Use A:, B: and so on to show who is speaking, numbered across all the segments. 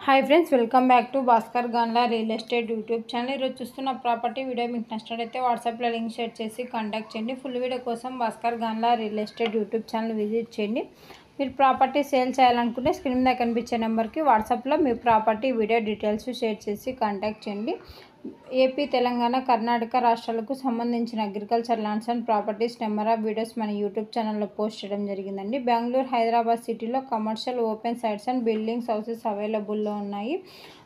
A: High friends welcome back to Bhaskar Gandla real estate YouTube channel चूस्तुन्न property video मीकु नच्चिनट्लयिते WhatsApp लो लिंक शेर चेसी कांटाक्ट चेयंడి फुल वीडियो कोसम Bhaskar Gandla real estate YouTube channel visit चेयंడి మీరు ప్రాపర్టీ సేల్ చేయాలనుకుంటే స్క్రీన్ మీద కనిపించే నెంబర్ కి వాట్సాప్ లో మీ ప్రాపర్టీ వీడియో డీటెయిల్స్ షేర్ చేసి కాంటాక్ట్ చేయండి ఏపీ తెలంగాణ కర్ణాటక రాష్ట్రాలకు సంబంధించిన agriculture lands and properties number of videos మన యూట్యూబ్ ఛానల్లో పోస్ట్ చేయడం జరిగిందండి బెంగళూరు హైదరాబాద్ సిటీలో commercial open sites and buildings houses available లో ఉన్నాయి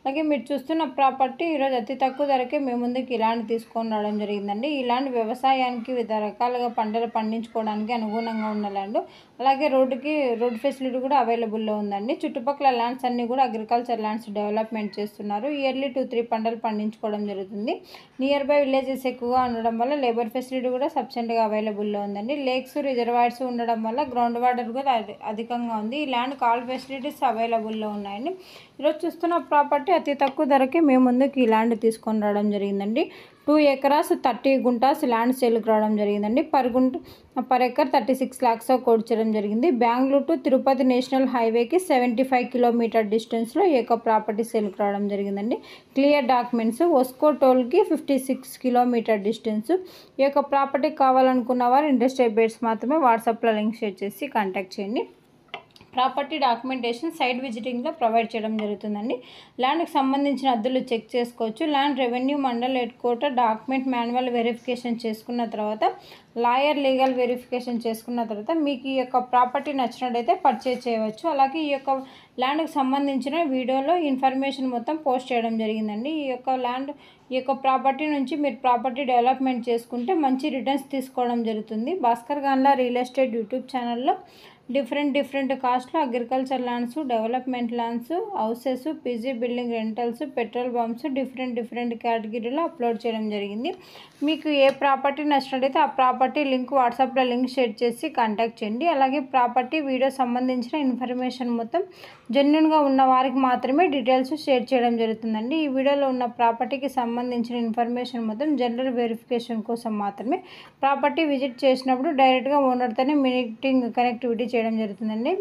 A: అలాగే మీరు చూస్తున్న ప్రాపర్టీ ఈ రోజు అతి తక్కువ ధరకే మీ ముందుకి ఇలాంటి తీసుకొని రావడం జరిగిందండి ఇలాంటి వ్యవసాయానికి వివిధ రకాలుగా పంటలు పండించుకోవడానికి అనుగుణంగా ఉన్న ల్యాండ్ అలాగే రోడ్ ఫెసిలిటీ కూడా అవైలబుల్ లో ఉందండి చుట్టుపక్కల ల్యాండ్స్ అన్ని కూడా అగ్రికల్చర్ ల్యాండ్స్ డెవలప్మెంట్ చేస్తున్నారు ఇయర్లీ 2-3 పంటలు పండించుకోవడం జరుగుతుంది నియర్ బై విలేజెస్ ఎక్కువగా ఉండడం వల్ల లేబర్ ఫెసిలిటీ కూడా సఫిషియెంట్ గా అవైలబుల్ లో ఉందండి లేక్స్ రిజర్వాయర్స్ ఉండడం వల్ల గ్రౌండ్ వాటర్ కూడా అధికంగా ఉంది ఈ ల్యాండ్ కాల్ ఫెసిలిటీస్ అవైలబుల్ లో ఉన్నాయండి ఈరోజు చూస్తున్న ప్రాపర్టీ అతి తక్కువ ధరకే మేము ముందుకు ఈ ల్యాండ్ తీసుకొని రావడం జరిగిందండి 2 acres 30 గుంటాస్ ల్యాండ్ సేల్కి రావడం జరిగిందండి పర్ ఎకర్ 36 lakhs కోట్ చేయడం జరిగింది బెంగళూరు టు తిరుపతి నేషనల్ హైవేకి 75 కిలోమీటర్ డిస్టెన్స్లో ఈ యొక్క ప్రాపర్టీ సేల్కి రావడం జరిగిందండి క్లియర్ డాక్యుమెంట్స్ ఒస్కో టోల్కి 56 కిలోమీటర్ డిస్టెన్స్ ఈ యొక్క ప్రాపర్టీ కావాలనుకున్న వారు ఇంట్రెస్టెడ్ బయర్స్ మాత్రమే వాట్సాప్లో లింక్ షేర్ చేసి కాంటాక్ట్ చేయండి ప్రాపర్టీ డాక్యుమెంటేషన్ సైట్ విజిటింగ్ లో ప్రొవైడ్ చేయడం జరుగుతుందండి ల్యాండ్ కి సంబంధించిన అద్దెలు చెక్ చేసుకోవచ్చు land revenue mandal head quarter document manual verification చేసుకున్న తర్వాత లాయర్ లీగల్ వెరిఫికేషన్ చేసుకున్న తర్వాత మీకు ఈ యొక్క ప్రాపర్టీ నచ్చినట్లయితే పర్చేజ్ చేయవచ్చు అలాగే ఈ యొక్క ల్యాండ్ కి సంబంధించిన వీడియోలో ఇన్ఫర్మేషన్ మొత్తం పోస్ట్ చేయడం జరిగిందండి ఈ యొక్క ప్రాపర్టీ నుంచి మీరు ప్రాపర్టీ డెవలప్మెంట్ చేసుకుంటే మంచి రిటర్న్స్ తీసుకోవడం జరుగుతుంది భాస్కర్ గాండ్లా రియల్ ఎస్టేట్ యూట్యూబ్ ఛానల్లో డిఫరెంట్ కాస్ట్లో agriculture lands development lands houses PG building rentals petrol pumps different కేటగిరీలో అప్లోడ్ చేయడం జరిగింది మీకు ఏ ప్రాపర్టీ నచ్చినట్లయితే ఆ ప్రాపర్టీ లింక్ వాట్సాప్లో లింక్ షేర్ చేసి కాంటాక్ట్ చేయండి అలాగే ప్రాపర్టీ వీడియో సంబంధించిన ఇన్ఫర్మేషన్ మొత్తం జెన్యున్గా ఉన్న వారికి మాత్రమే డీటెయిల్స్ షేర్ చేయడం జరుగుతుందండి ఈ వీడియోలో ఉన్న ప్రాపర్టీకి సంబంధించిన ఇన్ఫర్మేషన్ మొత్తం జనరల్ వెరిఫికేషన్ కోసం మాత్రమే ప్రాపర్టీ విజిట్ చేసినప్పుడు డైరెక్ట్గా ఓనర్తోనే మీటింగ్ కనెక్టివిటీ చేయడం జరుగుతుందండి।